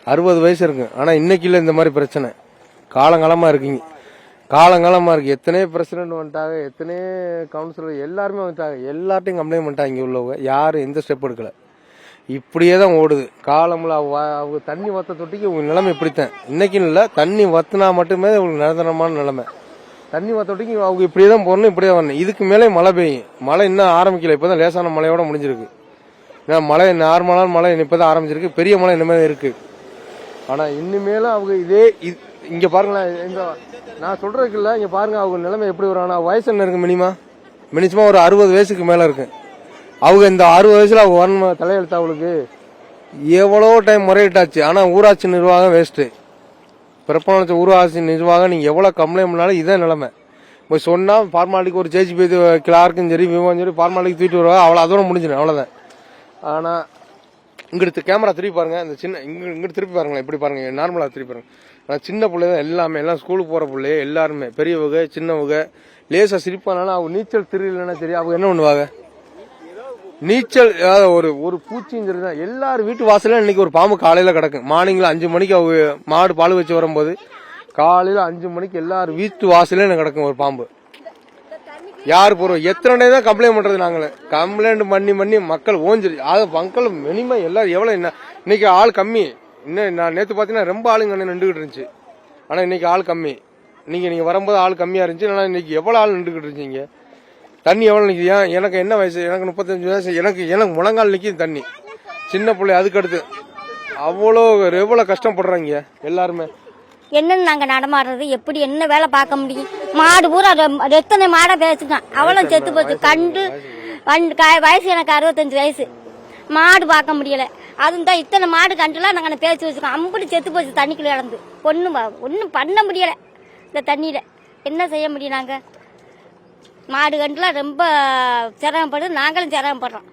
60 வயசு இருக்கு. ஆனா இன்னைக்கு இல்ல இந்த மாதிரி பிரச்சனை. காலங்காலமா இருக்குங்க. காலங்காலமா இருக்கு. எத்தனை பிரசிடென்ட் வந்துட்டாங்க, எத்தனை கவுன்சிலர் எல்லாருமே வந்துட்டாங்க. எல்லார்ட்டையும் கம்ப்ளைண்ட் பண்ணிட்டாங்க. இங்க உள்ளவங்க யாரும் எந்த ஸ்டெப் எடுக்கல. இப்படியே தான் ஓடுது காலம்ல. அவங்க தண்ணி வத்த தொட்டிக்கு உங்க நிலைமை இப்படித்தான். இன்னைக்கு இல்ல, தண்ணி வத்தினா மட்டுமே உங்களுக்கு நிரந்தரமான நிலைமை. தண்ணி வத்த தொட்டிக்கு அவங்க இப்படியே தான் போறணும், இப்படியே வரணும். இதுக்கு மேலே மழை பெய்யும். மழை இன்னும் ஆரம்பிக்கல. இப்பதான் லேசான மழையோட முடிஞ்சிருக்கு. மழை நார்மலான மழை இப்பதான் ஆரம்பிச்சிருக்கு. பெரிய மழை இனிமேல் இருக்கு. ஆனா இனிமேலும் அவங்க இதே இங்க பாருங்களேன். நான் சொல்றதுக்கு இல்ல, இங்க பாருங்க அவங்க நிலைமை எப்படி வரும். ஆனா வயசு என்ன இருக்கு? மினிமம் ஒரு 60 வயசுக்கு மேல இருக்கு. அவங்க இந்த 60 வயசுல அவங்க வரணும் தலையெழுத்து. அவளுக்கு எவ்வளோ டைம் முறையிட்டாச்சு. ஆனா ஊராட்சி நிர்வாகம் வேஸ்ட். பிறப்பான ஊராட்சி நிர்வாகம் நீங்க எவ்வளவு கம்ப்ளைண்ட் பண்ணாலும் இதான் நிலைமை. போய் சொன்னா ஃபார்மாலிட்டிக்கு ஒரு ஜேஜிபி கிளார்க்கும் சரி விவரம் சரி ஃபார்மாலிட்டிக்கு தூக்கிட்டு வருவாங்க. அவ்வளோ அதோட முடிஞ்சிடும், அவ்வளவுதான். ஆனா இங்கிட்டு கேமரா திருப்பி பாருங்க. இந்த சின்ன இங்கிட்டு திருப்பி பாருங்களேன். இப்படி பாருங்க, நார்மலா திருப்பி பாருங்க. ஆனால் சின்ன பிள்ளைதான் எல்லாமே, எல்லாம் ஸ்கூலுக்கு போற பிள்ளைய எல்லாருமே, பெரியவங்க சின்னவங்க. லேசா சிரிப்பானாலும் அவங்க நீச்சல் தெரியலன்னா தெரியும். அவங்க என்ன பண்ணுவாங்க? நீச்சல் ஒரு பூச்சியும் சரிதான். எல்லாரும் வீட்டு வாசல இன்னைக்கு ஒரு பாம்பு காலையில கிடக்கும். மார்னிங்ல 5 மணிக்கு அவங்க மாடு பால் வச்சு வரும்போது காலையில 5 மணிக்கு எல்லாரும் வீட்டு வாசல கிடக்கும் ஒரு பாம்பு. யாரு போறோம்? எத்தனை தான் கம்ப்ளைண்ட் பண்றது? நாங்களே கம்ப்ளைண்ட் பண்ணி மக்கள் ஓஞ்சிரு. அது மக்கள் மினிமம் எல்லாரும் எவ்வளவு இன்னைக்கு ஆள் கம்மி. இன்னும் நான் நேற்று பாத்தீங்கன்னா ரொம்ப ஆளுங்க நின்றுகிட்டு இருந்துச்சு. ஆனா இன்னைக்கு ஆள் கம்மி. நீங்க வரும்போது ஆள் கம்மியா இருந்துச்சு. ஆனா இன்னைக்கு எவ்வளவு ஆள் நின்றுகிட்டு இருந்துச்சீங்க. தண்ணி எவ்வளவு நிக்குது? எனக்கு என்ன வயசு? எனக்கு 35 வயசு. எனக்கு முழங்கால் நிக்குது தண்ணி. சின்ன பிள்ளை அதுக்கு அடுத்து எவ்வளவு கஷ்டப்படுறாங்க எல்லாருமே. என்னன்னு நாங்க நடமாடுறது எப்படி? என்ன வேலை பார்க்க முடியும்? மாடு பூரா எத்தனை மாடை பேசிட்டான். அவ்வளவு செத்து போச்சு. கண்டு வயசு எனக்கு 65 வயசு. மாடு பார்க்க முடியல. அதுவும் தான் இத்தனை மாடு கண்டுலாம் நாங்க பேசி வச்சிருக்கோம். அம்புடி செத்து போச்சு தண்ணிக்குள்ள இழந்து. ஒன்னும் பண்ண முடியல. இந்த தண்ணியில என்ன செய்ய முடியும்? நாங்க மாடு கண்டுலாம் ரொம்ப சிரமப்படுது. நாங்களும் சிரமப்படுறோம்.